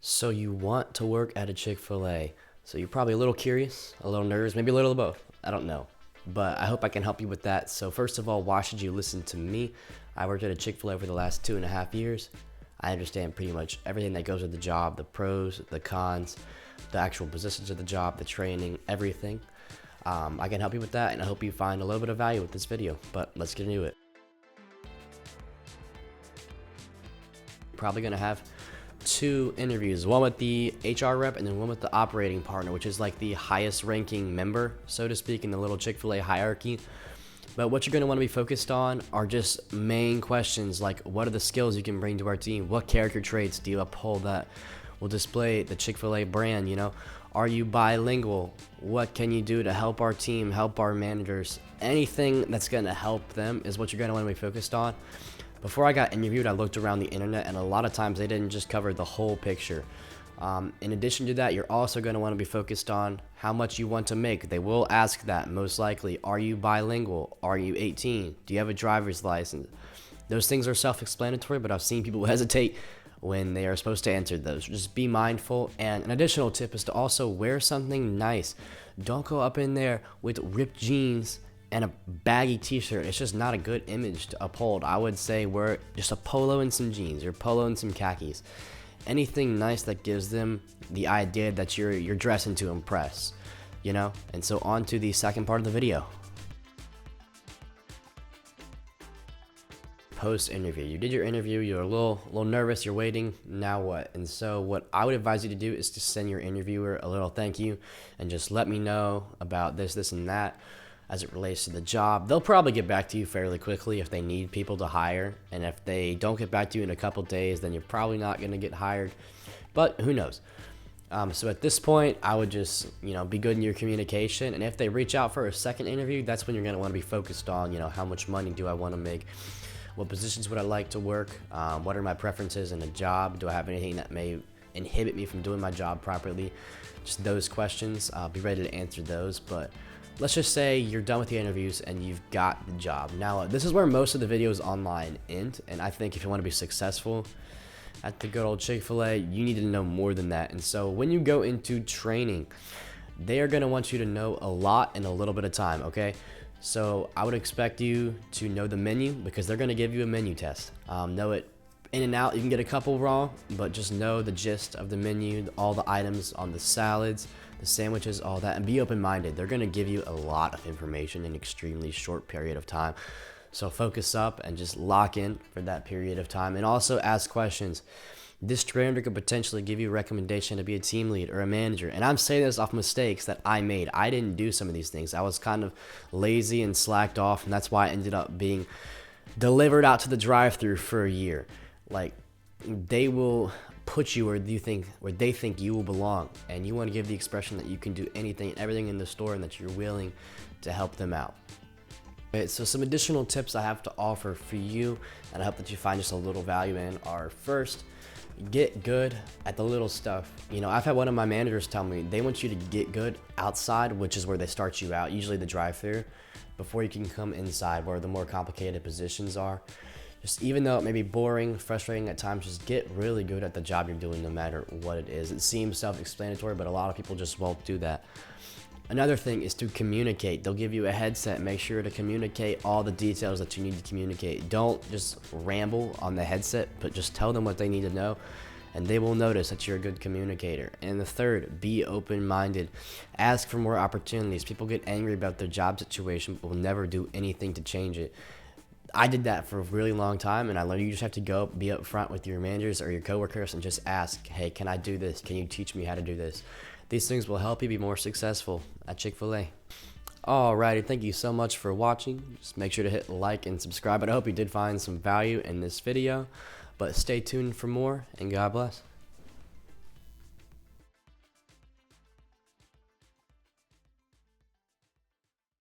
So you want to work at a Chick-fil-A. So you're probably a little curious, a little nervous, maybe a little of both. I don't know. But I hope I can help you with that. So first of all, why should you listen to me? I worked at a Chick-fil-A for the last 2.5 years. I understand pretty much everything that goes with the job, the pros, the cons, the actual positions of the job, the training, everything. I can help you with that, and I hope you find a little bit of value with this video. But let's get into it. Probably gonna have two interviews, one with the HR rep and then one with the operating partner, which is like the highest ranking member, so to speak, in the little Chick-fil-A hierarchy. But what you're going to want to be focused on are just main questions like, what are the skills you can bring to our team? What character traits do you uphold that will display the Chick-fil-A brand? Are you bilingual? What can you do to help our team, help our managers? Anything that's going to help them is what you're going to want to be focused on. Before I got interviewed, I looked around the internet, and a lot of times they didn't just cover the whole picture. In addition to that, you're also going to want to be focused on how much you want to make. They will ask that most likely. Are you bilingual? Are you 18? Do you have a driver's license? Those things are self-explanatory, but I've seen people hesitate when they are supposed to answer those. Just be mindful. And an additional tip is to also wear something nice. Don't go up in there with ripped jeans and a baggy t-shirt. It's just not a good image to uphold. I would say wear just a polo and some jeans, or polo and some khakis. Anything nice that gives them the idea that you're dressing to impress, And so on to the second part of the video. Post interview. You did your interview, you're a little nervous, you're waiting, now what? And so what I would advise you to do is to send your interviewer a little thank you and just let me know about this and that as it relates to the job. They'll probably get back to you fairly quickly if they need people to hire. And if they don't get back to you in a couple days, then you're probably not going to get hired. But who knows? So at this point, I would just, be good in your communication. And if they reach out for a second interview, that's when you're going to want to be focused on, how much money do I want to make? What positions would I like to work? What are my preferences in a job? Do I have anything that may inhibit me from doing my job properly? Just those questions. I'll be ready to answer those. But let's just say you're done with the interviews and you've got the job. Now, this is where most of the videos online end, and I think if you want to be successful at the good old Chick-fil-A, you need to know more than that. And so when you go into training, they are going to want you to know a lot in a little bit of time, okay? So I would expect you to know the menu, because they're going to give you a menu test. Know it in and out. You can get a couple wrong, but just know the gist of the menu, all the items on the salads, the sandwiches, all that, and be open-minded. They're going to give you a lot of information in an extremely short period of time. So focus up and just lock in for that period of time, and also ask questions. This trainer could potentially give you a recommendation to be a team lead or a manager. And I'm saying this off mistakes that I made. I didn't do some of these things. I was kind of lazy and slacked off, and that's why I ended up being delivered out to the drive-thru for a year. Like, they will put you where they think you will belong, and you want to give the expression that you can do anything and everything in the store, and that you're willing to help them out. Okay, so some additional tips I have to offer for you, and I hope that you find just a little value in, are: first, get good at the little stuff. I've had one of my managers tell me they want you to get good outside, which is where they start you out, usually the drive-thru, before you can come inside where the more complicated positions are. Just, even though it may be boring, frustrating at times, just get really good at the job you're doing, no matter what it is. It seems self-explanatory, but a lot of people just won't do that. Another thing is to communicate. They'll give you a headset. Make sure to communicate all the details that you need to communicate. Don't just ramble on the headset, but just tell them what they need to know, and they will notice that you're a good communicator. And the third, be open-minded. Ask for more opportunities. People get angry about their job situation, but will never do anything to change it. I did that for a really long time, and I learned you just have to go be up front with your managers or your coworkers and just ask, hey, can I do this? Can you teach me how to do this? These things will help you be more successful at Chick-fil-A. Alrighty, thank you so much for watching. Just make sure to hit like and subscribe. But I hope you did find some value in this video. But stay tuned for more, and God bless.